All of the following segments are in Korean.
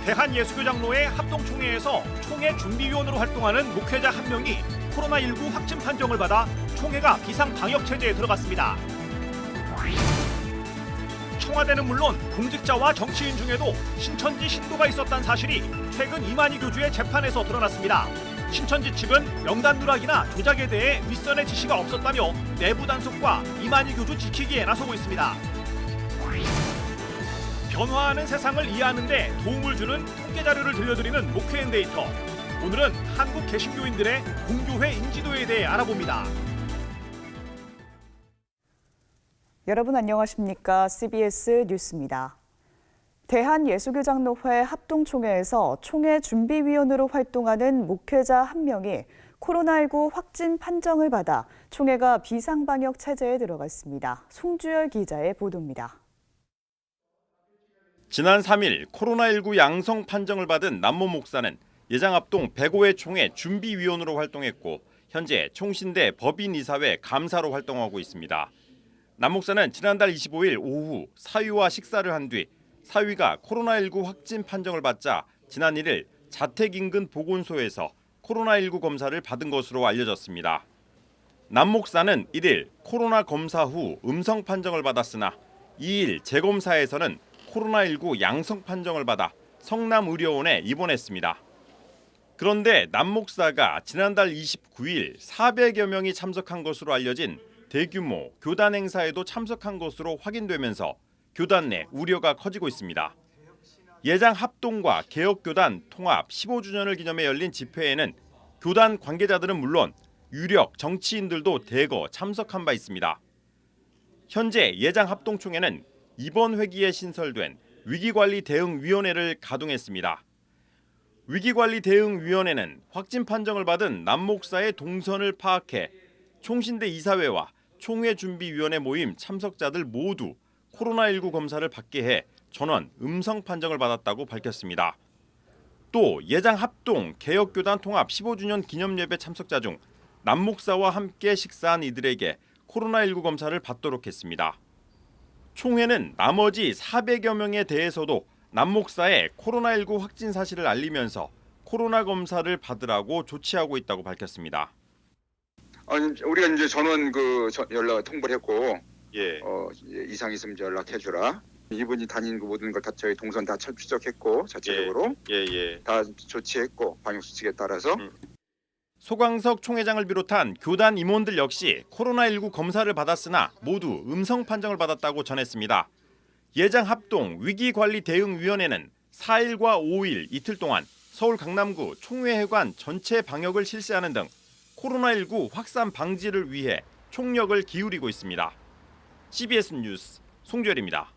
대한예수교장로회 합동총회에서 총회 준비위원으로 활동하는 목회자 1명이 코로나19 확진 판정을 받아 총회가 비상방역체제에 들어갔습니다. 청와대는 물론 공직자와 정치인 중에도 신천지 신도가 있었다는 사실이 최근 이만희 교주의 재판에서 드러났습니다. 신천지 측은 명단 누락이나 조작에 대해 윗선의 지시가 없었다며 내부 단속과 이만희 교주 지키기에 나서고 있습니다. 변화하는 세상을 이해하는 데 도움을 주는 통계 자료를 들려드리는 목회인데이터. 오늘은 한국 개신교인들의 공교회 인지도에 대해 알아봅니다. 여러분 안녕하십니까? CBS 뉴스입니다. 대한예수교장로회 합동총회에서 총회 준비위원으로 활동하는 목회자 1명이 코로나19 확진 판정을 받아 총회가 비상방역 체제에 들어갔습니다. 송주열 기자의 보도입니다. 지난 3일 코로나19 양성 판정을 받은 남모 목사는 예장합동 105회 총회 준비위원으로 활동했고 현재 총신대 법인이사회 감사로 활동하고 있습니다. 남 목사는 지난달 25일 오후 사위와 식사를 한 뒤 사위가 코로나19 확진 판정을 받자 지난 1일 자택 인근 보건소에서 코로나19 검사를 받은 것으로 알려졌습니다. 남 목사는 1일 코로나 검사 후 음성 판정을 받았으나 2일 재검사에서는 코로나19 양성 판정을 받아 성남의료원에 입원했습니다. 그런데 남 목사가 지난달 29일 400여 명이 참석한 것으로 알려진 대규모 교단 행사에도 참석한 것으로 확인되면서 교단 내 우려가 커지고 있습니다. 예장 합동과 개혁교단 통합 15주년을 기념해 열린 집회에는 교단 관계자들은 물론 유력 정치인들도 대거 참석한 바 있습니다. 현재 예장 합동총회는 이번 회기에 신설된 위기관리대응위원회를 가동했습니다. 위기관리대응위원회는 확진 판정을 받은 남 목사의 동선을 파악해 총신대 이사회와 총회준비위원회 모임 참석자들 모두 코로나19 검사를 받게 해 전원 음성 판정을 받았다고 밝혔습니다. 또 예장 합동 개혁교단 통합 15주년 기념예배 참석자 중 남 목사와 함께 식사한 이들에게 코로나19 검사를 받도록 했습니다. 총회는 나머지 400여 명에 대해서도 남 목사의 코로나19 확진 사실을 알리면서 코로나 검사를 받으라고 조치하고 있다고 밝혔습니다. 우리가 이제 전원 연락 통보를 했고, 예. 이상 있으면 연락해주라. 이분이 다니는 그 모든 걸 다 저희 동선 다 추적했고 자체적으로 다 조치했고 방역 수칙에 따라서. 소광석 총회장을 비롯한 교단 임원들 역시 코로나19 검사를 받았으나 모두 음성 판정을 받았다고 전했습니다. 예장 합동 위기관리대응위원회는 4일과 5일 이틀 동안 서울 강남구 총회회관 전체 방역을 실시하는 등 코로나19 확산 방지를 위해 총력을 기울이고 있습니다. CBS 뉴스 송주열입니다.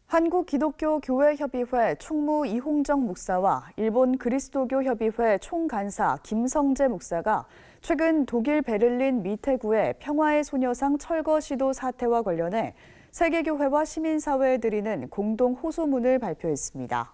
한국기독교교회협의회 총무 이홍정 목사와 일본 그리스도교협의회 총간사 김성재 목사가 최근 독일 베를린 미테구의 평화의 소녀상 철거 시도 사태와 관련해 세계교회와 시민사회에 드리는 공동 호소문을 발표했습니다.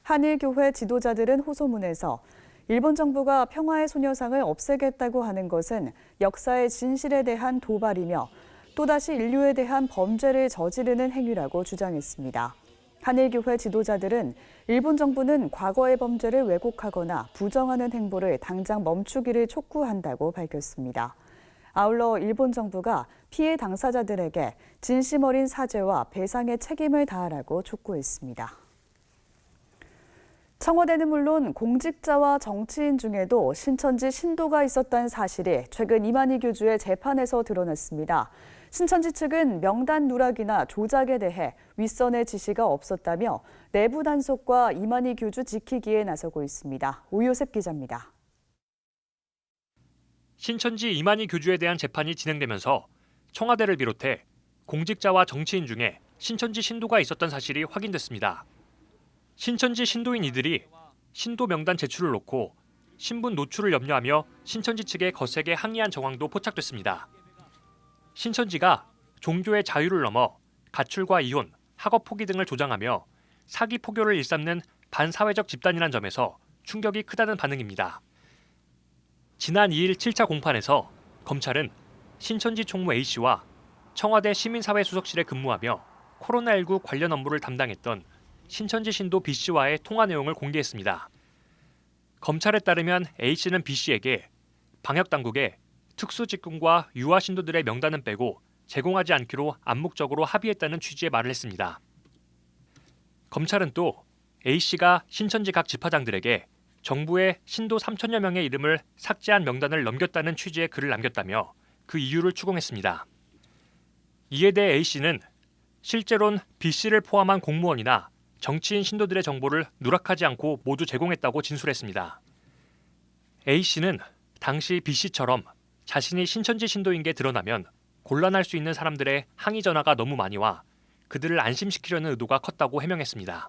한일교회 지도자들은 호소문에서 일본 정부가 평화의 소녀상을 없애겠다고 하는 것은 역사의 진실에 대한 도발이며 또다시 인류에 대한 범죄를 저지르는 행위라고 주장했습니다. 한일교회 지도자들은 일본 정부는 과거의 범죄를 왜곡하거나 부정하는 행보를 당장 멈추기를 촉구한다고 밝혔습니다. 아울러 일본 정부가 피해 당사자들에게 진심 어린 사죄와 배상의 책임을 다하라고 촉구했습니다. 청와대는 물론 공직자와 정치인 중에도 신천지 신도가 있었다는 사실이 최근 이만희 교주의 재판에서 드러났습니다. 신천지 측은 명단 누락이나 조작에 대해 윗선의 지시가 없었다며 내부 단속과 이만희 교주 지키기에 나서고 있습니다. 오요셉 기자입니다. 신천지 이만희 교주에 대한 재판이 진행되면서 청와대를 비롯해 공직자와 정치인 중에 신천지 신도가 있었던 사실이 확인됐습니다. 신천지 신도인 이들이 신도 명단 제출을 놓고 신분 노출을 염려하며 신천지 측에 거세게 항의한 정황도 포착됐습니다. 신천지가 종교의 자유를 넘어 가출과 이혼, 학업 포기 등을 조장하며 사기 포교를 일삼는 반사회적 집단이란 점에서 충격이 크다는 반응입니다. 지난 2일 7차 공판에서 검찰은 신천지 총무 A씨와 청와대 시민사회 수석실에 근무하며 코로나19 관련 업무를 담당했던 신천지 신도 B씨와의 통화 내용을 공개했습니다. 검찰에 따르면 A씨는 B씨에게 방역당국에 특수직군과 유아 신도들의 명단은 빼고 제공하지 않기로 암묵적으로 합의했다는 취지의 말을 했습니다. 검찰은 또 A씨가 신천지 각 지파장들에게 정부의 신도 3천여 명의 이름을 삭제한 명단을 넘겼다는 취지의 글을 남겼다며 그 이유를 추궁했습니다. 이에 대해 A씨는 실제론 B씨를 포함한 공무원이나 정치인 신도들의 정보를 누락하지 않고 모두 제공했다고 진술했습니다. A씨는 당시 B씨처럼 자신이 신천지 신도인 게 드러나면 곤란할 수 있는 사람들의 항의 전화가 너무 많이 와 그들을 안심시키려는 의도가 컸다고 해명했습니다.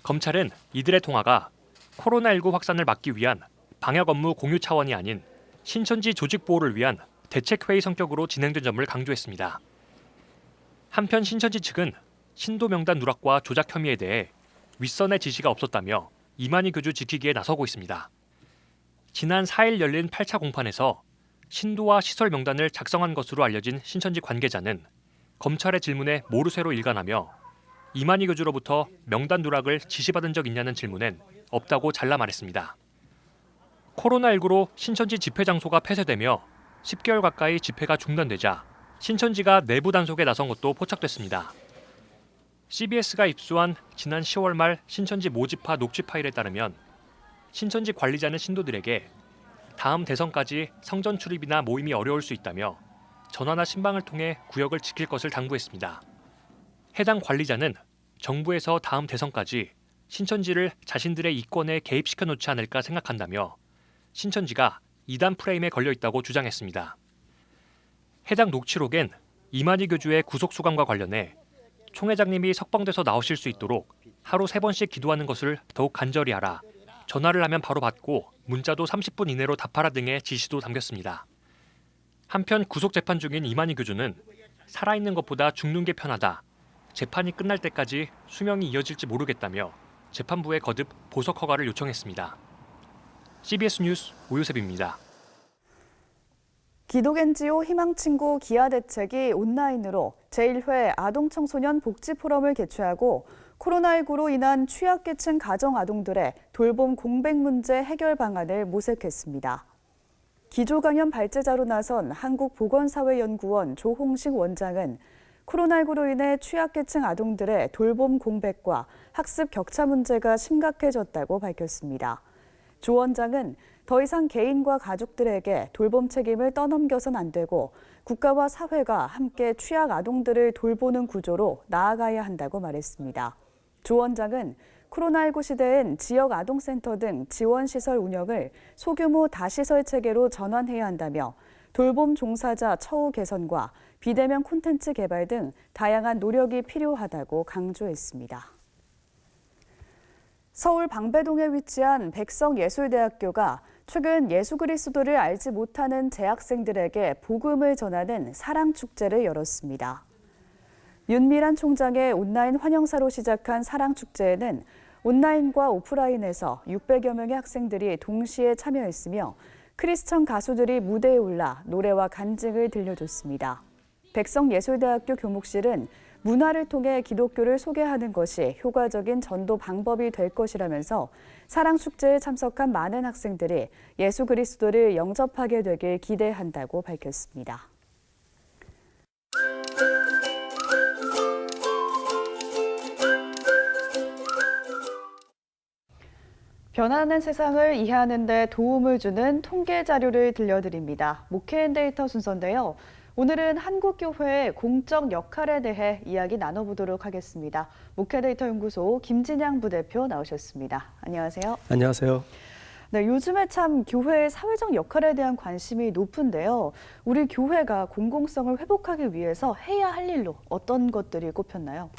검찰은 이들의 통화가 코로나19 확산을 막기 위한 방역 업무 공유 차원이 아닌 신천지 조직 보호를 위한 대책회의 성격으로 진행된 점을 강조했습니다. 한편 신천지 측은 신도 명단 누락과 조작 혐의에 대해 윗선의 지시가 없었다며 이만희 교주 지키기에 나서고 있습니다. 지난 4일 열린 8차 공판에서 신도와 시설 명단을 작성한 것으로 알려진 신천지 관계자는 검찰의 질문에 모르쇠로 일관하며 이만희 교주로부터 명단 누락을 지시받은 적 있냐는 질문엔 없다고 잘라 말했습니다. 코로나19로 신천지 집회 장소가 폐쇄되며 10개월 가까이 집회가 중단되자 신천지가 내부 단속에 나선 것도 포착됐습니다. CBS가 입수한 지난 10월 말 신천지 모집파 녹취 파일에 따르면 신천지 관리자는 신도들에게 다음 대선까지 성전 출입이나 모임이 어려울 수 있다며 전화나 신방을 통해 구역을 지킬 것을 당부했습니다. 해당 관리자는 정부에서 다음 대선까지 신천지를 자신들의 이권에 개입시켜 놓지 않을까 생각한다며 신천지가 이단 프레임에 걸려 있다고 주장했습니다. 해당 녹취록엔 이만희 교주의 구속수감과 관련해 총 회장님이 석방돼서 나오실 수 있도록 하루 3번씩 기도하는 것을 더욱 간절히 하라, 전화를 하면 바로 받고 문자도 30분 이내로 답하라 등의 지시도 담겼습니다. 한편 구속 재판 중인 이만희 교주는 살아있는 것보다 죽는 게 편하다, 재판이 끝날 때까지 수명이 이어질지 모르겠다며 재판부에 거듭 보석 허가를 요청했습니다. CBS 뉴스 오유셉입니다. 기독NGO 희망친구 기아대책이 온라인으로 제1회 아동청소년 복지포럼을 개최하고 코로나19로 인한 취약계층 가정아동들의 돌봄 공백 문제 해결 방안을 모색했습니다. 기조강연 발제자로 나선 한국보건사회연구원 조홍식 원장은 코로나19로 인해 취약계층 아동들의 돌봄 공백과 학습 격차 문제가 심각해졌다고 밝혔습니다. 조 원장은 더 이상 개인과 가족들에게 돌봄 책임을 떠넘겨선 안 되고 국가와 사회가 함께 취약 아동들을 돌보는 구조로 나아가야 한다고 말했습니다. 조 원장은 코로나19 시대엔 지역 아동센터 등 지원시설 운영을 소규모 다시설 체계로 전환해야 한다며 돌봄 종사자 처우 개선과 비대면 콘텐츠 개발 등 다양한 노력이 필요하다고 강조했습니다. 서울 방배동에 위치한 백성예술대학교가 최근 예수 그리스도를 알지 못하는 재학생들에게 복음을 전하는 사랑축제를 열었습니다. 윤미란 총장의 온라인 환영사로 시작한 사랑축제에는 온라인과 오프라인에서 600여 명의 학생들이 동시에 참여했으며 크리스천 가수들이 무대에 올라 노래와 간증을 들려줬습니다. 백성예술대학교 교목실은 문화를 통해 기독교를 소개하는 것이 효과적인 전도 방법이 될 것이라면서 사랑축제에 참석한 많은 학생들이 예수 그리스도를 영접하게 되길 기대한다고 밝혔습니다. 변화하는 세상을 이해하는 데 도움을 주는 통계 자료를 들려드립니다. 목회앤데이터 순서인데요. 오늘은 한국교회의 공적 역할에 대해 이야기 나눠보도록 하겠습니다. 목회데이터 연구소 김진양 부대표 나오셨습니다. 안녕하세요. 안녕하세요. 네, 요즘에 참 교회의 사회적 역할에 대한 관심이 높은데요. 우리 교회가 공공성을 회복하기 위해서 해야 할 일로 어떤 것들이 꼽혔나요?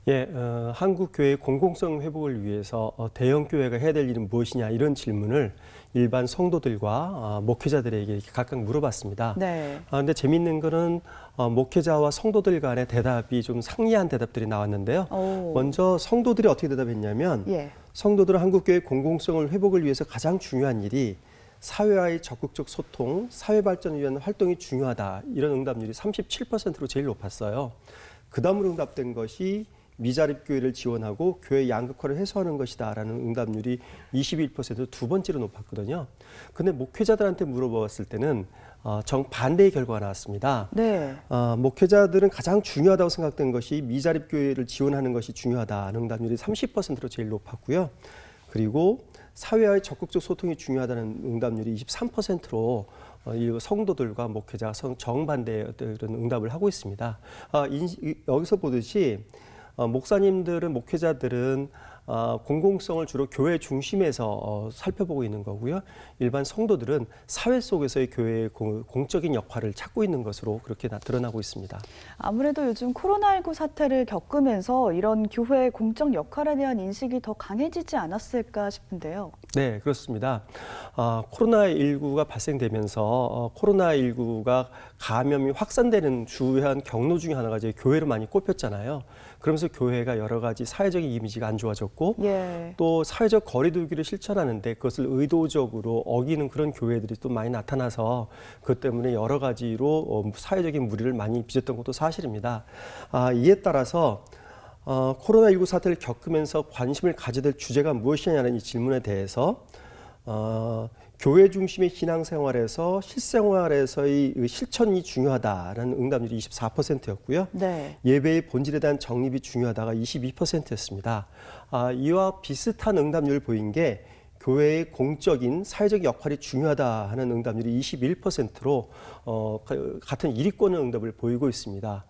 예, 한국교회의 공공성 회복을 위해서 대형교회가 해야 될 일은 무엇이냐 이런 질문을 일반 성도들과 목회자들에게 이렇게 각각 물어봤습니다. 네. 근데 재밌는 거는 목회자와 성도들 간의 대답이 좀 상이한 대답들이 나왔는데요. 먼저 성도들이 어떻게 대답했냐면 성도들은 한국교회 공공성을 회복을 위해서 가장 중요한 일이 사회와의 적극적 소통, 사회 발전을 위한 활동이 중요하다. 이런 응답률이 37%로 제일 높았어요. 그 다음으로 응답된 것이 미자립교회를 지원하고 교회 양극화를 해소하는 것이다라는 응답률이 21% 두 번째로 높았거든요. 근데 목회자들한테 물어봤을 때는 정반대의 결과가 나왔습니다. 네. 목회자들은 가장 중요하다고 생각된 것이 미자립교회를 지원하는 것이 중요하다는 응답률이 30%로 제일 높았고요. 그리고 사회와의 적극적 소통이 중요하다는 응답률이 23%로 이 성도들과 목회자가 정반대의 어떤 응답을 하고 있습니다. 여기서 보듯이 목사님들은, 목회자들은 공공성을 주로 교회 중심에서 살펴보고 있는 거고요. 일반 성도들은 사회 속에서의 교회의 공적인 역할을 찾고 있는 것으로 그렇게 드러나고 있습니다. 아무래도 요즘 코로나19 사태를 겪으면서 이런 교회의 공적 역할에 대한 인식이 더 강해지지 않았을까 싶은데요. 네, 그렇습니다. 코로나19가 발생되면서 코로나19가 감염이 확산되는 주요한 경로 중에 하나가 이제 교회를 많이 꼽혔잖아요. 그러면서 교회가 여러 가지 사회적인 이미지가 안 좋아졌고 또 사회적 거리 두기를 실천하는데 그것을 의도적으로 어기는 그런 교회들이 또 많이 나타나서 그것 때문에 여러 가지로 사회적인 무리를 많이 빚었던 것도 사실입니다. 이에 따라서 코로나19 사태를 겪으면서 관심을 가져야 될 주제가 무엇이냐는 이 질문에 대해서 교회 중심의 신앙생활에서 실생활에서의 실천이 중요하다라는 응답률이 24%였고요. 네. 예배의 본질에 대한 정립이 중요하다가 22%였습니다. 이와 비슷한 응답률을 보인 게 교회의 공적인 사회적 역할이 중요하다 하는 응답률이 21%로 같은 1위권의 응답을 보이고 있습니다.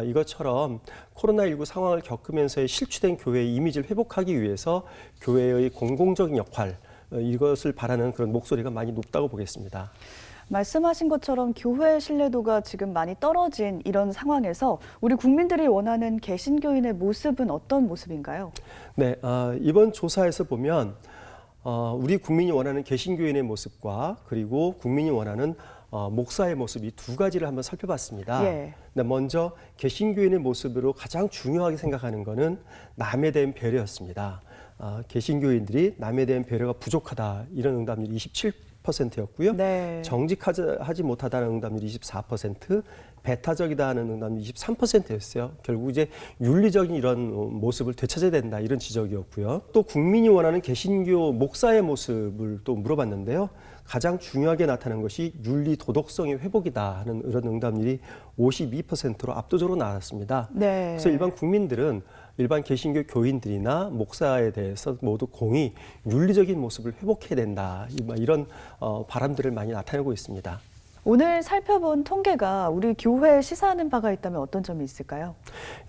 이것처럼 코로나19 상황을 겪으면서의 실추된 교회의 이미지를 회복하기 위해서 교회의 공공적인 역할, 이것을 바라는 그런 목소리가 많이 높다고 보겠습니다. 말씀하신 것처럼 교회의 신뢰도가 지금 많이 떨어진 이런 상황에서 우리 국민들이 원하는 개신교인의 모습은 어떤 모습인가요? 네, 이번 조사에서 보면 우리 국민이 원하는 개신교인의 모습과 그리고 국민이 원하는 목사의 모습 이 두 가지를 한번 살펴봤습니다. 예. 먼저 개신교인의 모습으로 가장 중요하게 생각하는 것은 남에 대한 배려였습니다. 개신교인들이 남에 대한 배려가 부족하다 이런 응답률이 27%였고요. 네. 정직하지 못하다는 응답률이 24%, 배타적이다 하는 응답률이 23%였어요. 결국 이제 윤리적인 이런 모습을 되찾아야 된다 이런 지적이었고요. 또 국민이 원하는 개신교 목사의 모습을 또 물어봤는데요. 가장 중요하게 나타난 것이 윤리 도덕성의 회복이다 하는 이런 응답률이 52%로 압도적으로 나왔습니다. 네. 그래서 일반 국민들은 일반 개신교 교인들이나 목사에 대해서 모두 공히 윤리적인 모습을 회복해야 된다. 이런 바람들을 많이 나타내고 있습니다. 오늘 살펴본 통계가 우리 교회에 시사하는 바가 있다면 어떤 점이 있을까요?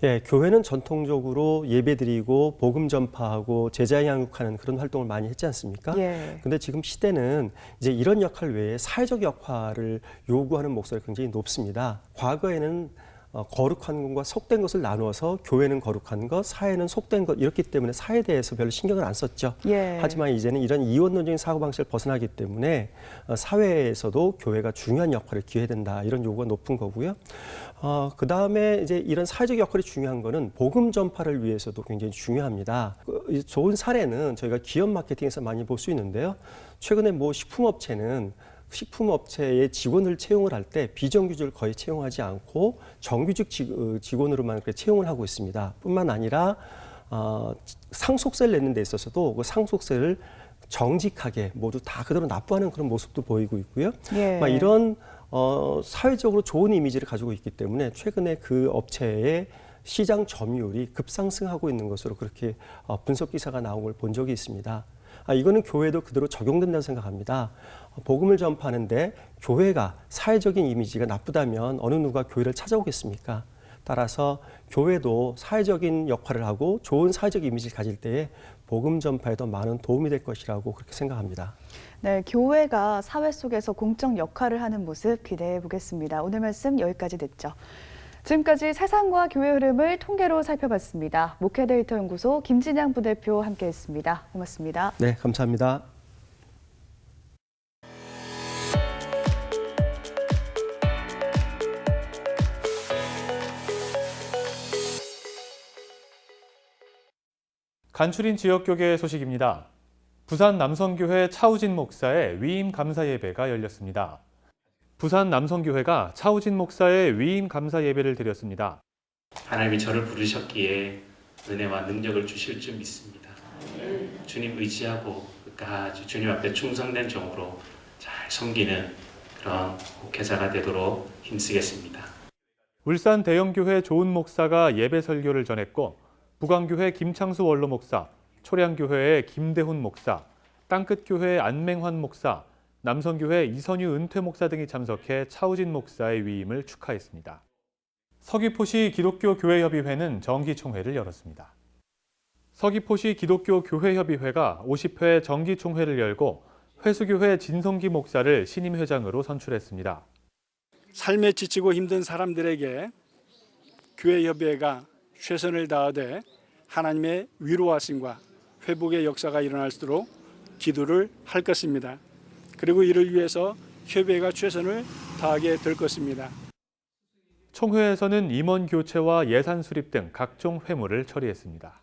예, 교회는 전통적으로 예배드리고 복음 전파하고 제자 양육하는 그런 활동을 많이 했지 않습니까? 예. 근데 지금 시대는 이제 이런 역할 외에 사회적 역할을 요구하는 목소리가 굉장히 높습니다. 과거에는 거룩한 것과 속된 것을 나누어서 교회는 거룩한 것, 사회는 속된 것 이렇기 때문에 사회에 대해서 별로 신경을 안 썼죠. 예. 하지만 이제는 이런 이원론적인 사고방식을 벗어나기 때문에 사회에서도 교회가 중요한 역할을 기해야 된다 이런 요구가 높은 거고요. 그 다음에 이제 이런 사회적 역할이 중요한 거는 복음 전파를 위해서도 굉장히 중요합니다. 좋은 사례는 저희가 기업 마케팅에서 많이 볼 수 있는데요. 최근에 식품업체는 식품업체의 직원을 채용을 할 때 비정규직을 거의 채용하지 않고 정규직 직원으로만 그렇게 채용을 하고 있습니다. 뿐만 아니라 상속세를 내는 데 있어서도 그 상속세를 정직하게 모두 다 그대로 납부하는 그런 모습도 보이고 있고요. 예. 이런 사회적으로 좋은 이미지를 가지고 있기 때문에 최근에 그 업체의 시장 점유율이 급상승하고 있는 것으로 그렇게 분석 기사가 나온 걸 본 적이 있습니다. 이거는 교회도 그대로 적용된다고 생각합니다. 복음을 전파하는데 교회가 사회적인 이미지가 나쁘다면 어느 누가 교회를 찾아오겠습니까? 따라서 교회도 사회적인 역할을 하고 좋은 사회적 이미지를 가질 때에 복음 전파에 더 많은 도움이 될 것이라고 그렇게 생각합니다. 네, 교회가 사회 속에서 공적 역할을 하는 모습 기대해 보겠습니다. 오늘 말씀 여기까지 듣죠. 지금까지 세상과 교회 흐름을 통계로 살펴봤습니다. 목회데이터 연구소 김진양 부대표 함께했습니다. 고맙습니다. 네, 감사합니다. 간추린 지역교계 소식입니다. 부산 남성교회 차우진 목사의 위임 감사 예배가 열렸습니다. 부산 남성교회가 차우진 목사의 위임 감사 예배를 드렸습니다. 하나님이 저를 부르셨기에 은혜와 능력을 주실 줄 믿습니다. 주님 의지하고 끝까지 주님 앞에 충성된 종으로 잘 섬기는 그런 목회자가 되도록 힘쓰겠습니다. 울산 대형교회 조은 목사가 예배 설교를 전했고 북왕교회 김창수 원로 목사, 초량교회의 김대훈 목사, 땅끝교회 안맹환 목사, 남성교회 이선유 은퇴 목사 등이 참석해 차우진 목사의 위임을 축하했습니다. 서귀포시 기독교교회협의회는 정기총회를 열었습니다. 서귀포시 기독교교회협의회가 50회 정기총회를 열고 회수교회 진성기 목사를 신임 회장으로 선출했습니다. 삶에 지치고 힘든 사람들에게 교회협의회가 최선을 다하되 하나님의 위로하심과 회복의 역사가 일어날수록 기도를 할 것입니다. 그리고 이를 위해서 협의회가 최선을 다하게 될 것입니다. 총회에서는 임원 교체와 예산 수립 등 각종 회무를 처리했습니다.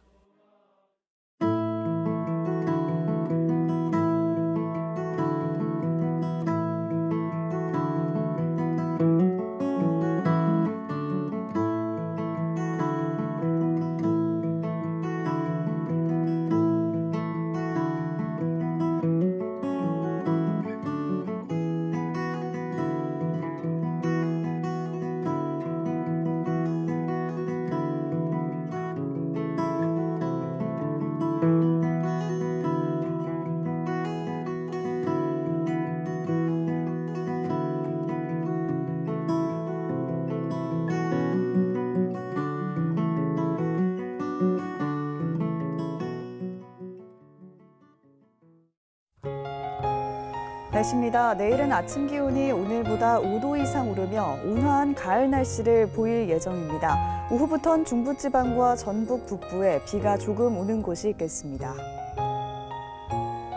날씨입니다. 내일은 아침 기온이 오늘보다 5도 이상 오르며 온화한 가을 날씨를 보일 예정입니다. 오후부터는 중부지방과 전북 북부에 비가 조금 오는 곳이 있겠습니다.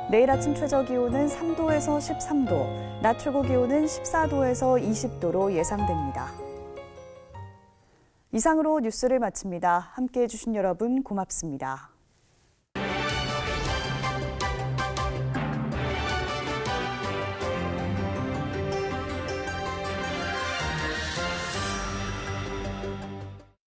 내일 아침 최저 기온은 3도에서 13도, 낮 최고 기온은 14도에서 20도로 예상됩니다. 이상으로 뉴스를 마칩니다. 함께해 주신 여러분 고맙습니다.